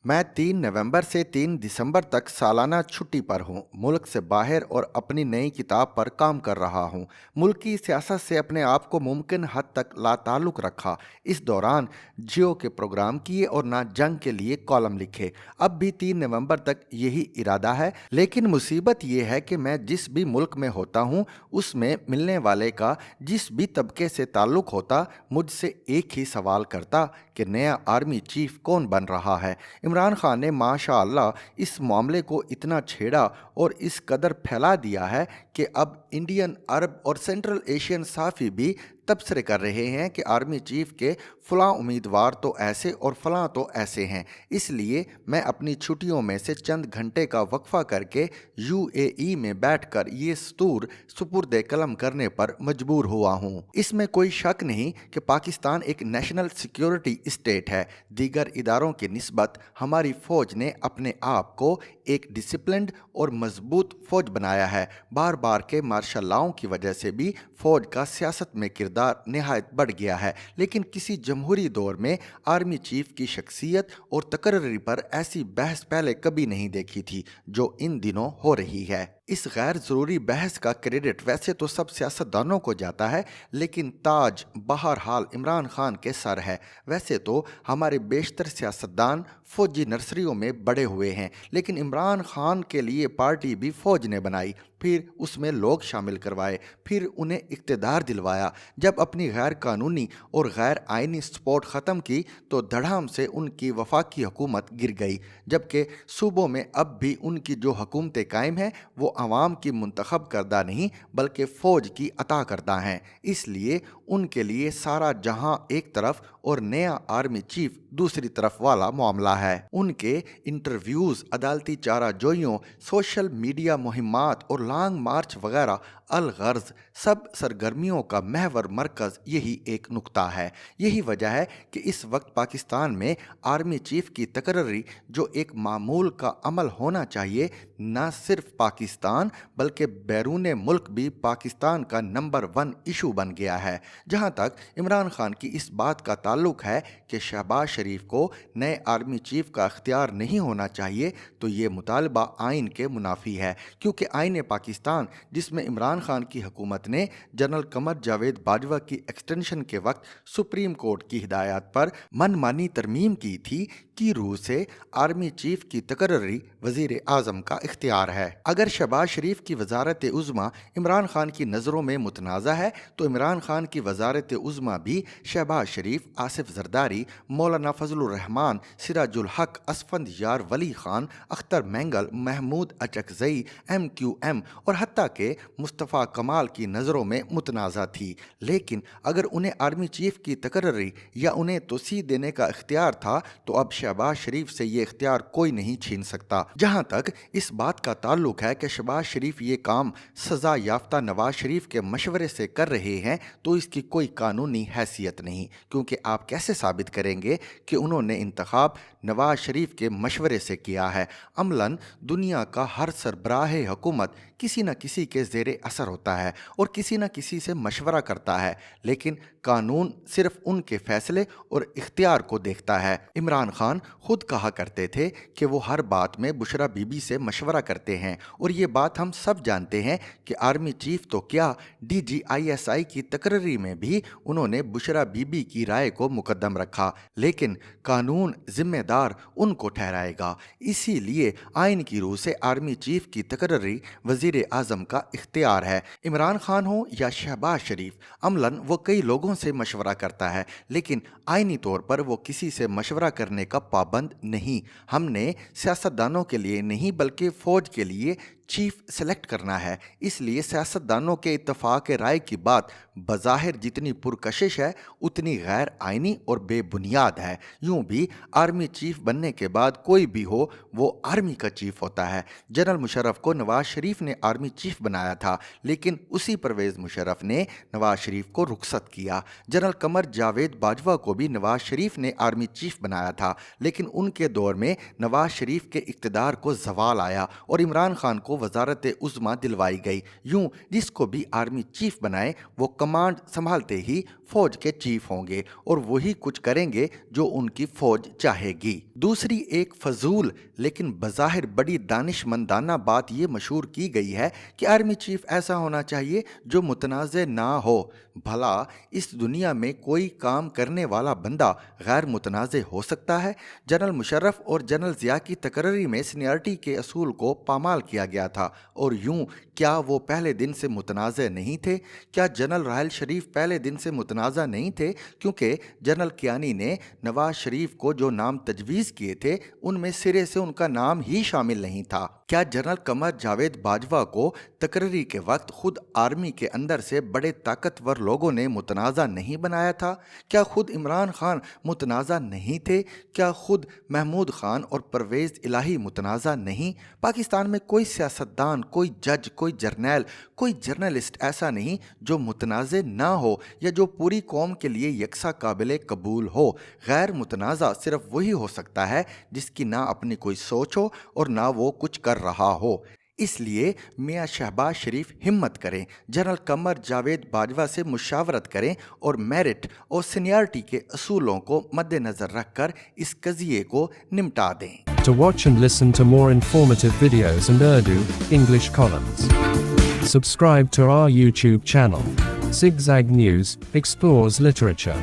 मैं 3 नवंबर से 3 दिसंबर तक सालाना छुट्टी पर हूँ। मुल्क से बाहर और अपनी नई किताब पर काम कर रहा हूँ। मुल्क की सियासत से अपने आप को मुमकिन हद तक लाताल्लुक़ रखा। इस दौरान जियो के प्रोग्राम किए और ना जंग के लिए कॉलम लिखे। अब भी 3 नवंबर तक यही इरादा है, लेकिन मुसीबत ये है कि मैं जिस भी मुल्क में होता हूँ उसमें मिलने वाले का जिस भी तबके से ताल्लुक़ होता, मुझसे एक ही सवाल करता कि नया आर्मी चीफ कौन बन रहा है। इमरान खान ने माशाअल्लाह इस मामले को इतना छेड़ा और इस कदर फैला दिया है कि अब इंडियन, अरब और सेंट्रल एशियन सहाफ़ी भी तबसरे कर रहे हैं कि आर्मी चीफ के फ़लाँ उम्मीदवार तो ऐसे और फ़लाँ तो ऐसे हैं। इसलिए मैं अपनी छुट्टियों में से चंद घंटे का वक्फा करके यूएई में बैठकर ये सतूर सुपुर्द कलम करने पर मजबूर हुआ हूँ। इसमें कोई शक नहीं कि पाकिस्तान एक नेशनल सिक्योरिटी स्टेट है। दीगर इदारों की निस्बत हमारी फ़ौज ने अपने आप को एक डिसिप्लिन्ड और मजबूत फ़ौज बनाया है। बार बार के मार्शल लॉ की वजह से भी फ़ौज का सियासत में किरदार निहायत बढ़ गया है, लेकिन किसी जमहूरी दौर में आर्मी चीफ की शख्सियत और तकर्री पर ऐसी बहस पहले कभी नहीं देखी थी जो इन दिनों हो रही है। इस गैर ज़रूरी बहस का क्रेडिट वैसे तो सब सियासतदानों को जाता है, लेकिन ताज बहरहाल इमरान खान के सर है। वैसे तो हमारे बेशतर सियासतदान फ़ौजी नर्सरियों में बड़े हुए हैं, लेकिन इमरान खान के लिए पार्टी भी फ़ौज ने बनाई, फिर उसमें लोग शामिल करवाए, फिर उन्हें इक़्तिदार दिलवाया। जब अपनी गैर कानूनी और गैर आइनी सपोर्ट ख़त्म की तो धड़ाम से उनकी वफाकी हुकूमत गिर गई, जबकि सूबों में अब भी उनकी जो हुकूमतें कायम हैं वो अवाम की मुंतखब करदा नहीं बल्कि फ़ौज की अता करदा हैं। इसलिए उनके लिए सारा जहां एक तरफ और नया आर्मी चीफ दूसरी तरफ वाला मामला है। उनके इंटरव्यूज़, अदालती चाराजोइयों, सोशल मीडिया मुहिम्मात और लॉन्ग मार्च वगैरह अलगर्ज सब सरगर्मियों का महवर मरकज़ यही एक नुक्ता है। यही वजह है कि इस वक्त पाकिस्तान में आर्मी चीफ की तकर्री जो एक मामूल का अमल होना चाहिए, न सिर्फ पाकिस्तान बल्कि बैरून मुल्क भी पाकिस्तान का नंबर 1 इशू बन गया है। जहां तक इमरान खान की इस बात का ताल्लुक है कि शहबाज शरीफ को नए आर्मी चीफ का इख्तियार नहीं होना चाहिए, तो ये मुतालबा आइन के मुनाफी है, क्योंकि आइन पाकिस्तान जिसमें इमरान खान की हुकूमत ने जनरल कमर जावेद बाजवा की एक्सटेंशन के वक्त सुप्रीम कोर्ट की हिदायत पर मनमानी तरमीम की थी, की रूह से आर्मी चीफ की तकर्री वज़ीर आज़म का इख्तियार है। अगर शहबाज शरीफ की वजारत उज़्मा इमरान खान की नज़रों में मुतनाज़ा है तो इमरान खान की वजारत उज़्मा भी शहबाज शरीफ, आसिफ जरदारी, मौलाना फजलुर रहमान, सिराजुल हक, असफंद यार वली खान, अख्तर मैंगल, महमूद अचकज़ई, MQM और हत्ता के मुस्तफ़ा कमाल की नज़रों में मुतनाज़ा थी। लेकिन अगर उन्हें आर्मी चीफ की तकर्री या उन्हें तोसी देने का इख्तियार था तो अब शहबाज शरीफ से ये इख्तियार कोई नहीं छीन सकता। जहाँ तक इस बात का ताल्लुक है कि शहबाज शरीफ ये काम सज़ा याफ्ता नवाज शरीफ के मशवरे से कर रहे हैं, तो इसकी कोई कानूनी हैसियत नहीं, क्योंकि आप कैसे साबित करेंगे कि उन्होंने इंतखाब नवाज शरीफ के मशवरे से किया है। अमलन दुनिया का हर सरबराह हुकूमत किसी न किसी के ज़ेरे असर होता है और किसी न किसी से मशवरा करता है, लेकिन कानून सिर्फ उनके फैसले और इख्तियार को देखता है। इमरान खान खुद कहा करते थे कि वो हर बात में बुशरा बीबी से मशवरा करते हैं, और ये बात हम सब जानते हैं कि आर्मी चीफ तो क्या, DGISI की तकर्री में भी उन्होंने बुशरा बीबी की राय को मुकद्दम रखा, लेकिन कानून जिम्मेदार उनको ठहराएगा। इसीलिए आइन की रूह से आर्मी चीफ की तकर्री वज़ीर आज़म का इख्तियार है। इमरान खान हो या शहबाज शरीफ, अमलन वो कई लोगों से मशवरा करता है, लेकिन आइनी तौर पर वो किसी से मशवरा करने का पाबंद नहीं। हमने सियासतदानों के लिए नहीं बल्कि फ़ौज के लिए चीफ सेलेक्ट करना है। इसलिए सियासतदानों के इत्तफाक राय की बात बज़ाहिर जितनी पुरकशिश है उतनी गैर आइनी और बेबुनियाद है। यूं भी आर्मी चीफ बनने के बाद कोई भी हो वो आर्मी का चीफ होता है। जनरल मुशर्रफ को नवाज शरीफ ने आर्मी चीफ बनाया था, लेकिन उसी परवेज़ मुशर्रफ ने नवाज शरीफ को रुखसत किया। जनरल कमर जावेद बाजवा को भी नवाज शरीफ ने आर्मी चीफ बनाया था, लेकिन उनके दौर में नवाज शरीफ के इक़्तिदार को ज़वाल आया और इमरान खान को को वजारत उज़्मा दिलवाई गई। यूं जिसको भी आर्मी चीफ बनाए वो कमांड संभालते ही फौज के चीफ होंगे और वही कुछ करेंगे जो उनकी फौज चाहेगी। दूसरी एक फजूल लेकिन बज़ाहिर बड़ी दानिशमंदाना बात ये मशहूर की गई है कि आर्मी चीफ ऐसा होना चाहिए जो मुतनाज़ ना हो। भला इस दुनिया में कोई काम करने वाला बंदा गैर मुतनाज़ हो सकता है? जनरल मुशर्रफ और जनरल ज़िया की तकर्री में सीनियरिटी के असूल को पामाल किया गया था और यूं क्या वो पहले दिन से मुतनाज़ नहीं थे? क्या जनरल राहल शरीफ पहले दिन से मुतनाज़ा नहीं थे क्योंकि जनरल कियानी ने नवाज शरीफ को जो नाम तजवीज़ किए थे उनमें सिरे से उनका नाम ही शामिल नहीं था? क्या जनरल कमर जावेद बाजवा को तकर्री के वक्त खुद आर्मी के अंदर से बड़े ताकतवर लोगों ने मुतनाज़ा नहीं बनाया था? क्या खुद इमरान खान मुतनाज़ा नहीं थे? क्या खुद महमूद खान और परवेज़ इलाही मुतनाज़ा नहीं? पाकिस्तान में कोई सियासतदान, कोई जज, कोई जर्नैल, कोई जर्नलिस्ट ऐसा नहीं जो मुतनाज़े ना हो या जो पूरी कौम के लिए यकसा काबिल कबूल हो। गैर मुतनाज़ा सिर्फ वही हो सकता है जिसकी ना अपनी कोई सोच हो और ना वो कुछ कर रहा हो। इसलिए मियाँ शहबाज शरीफ हिम्मत करें, जनरल कमर जावेद बाजवा से मुशावरत करें और मेरिट और सीनियरिटी के असूलों को मद्देनज़र रखकर इस कज़िये को निपटा दें। To watch and listen to more informative videos and Urdu, English columns, subscribe to our YouTube channel. Zigzag News explores literature.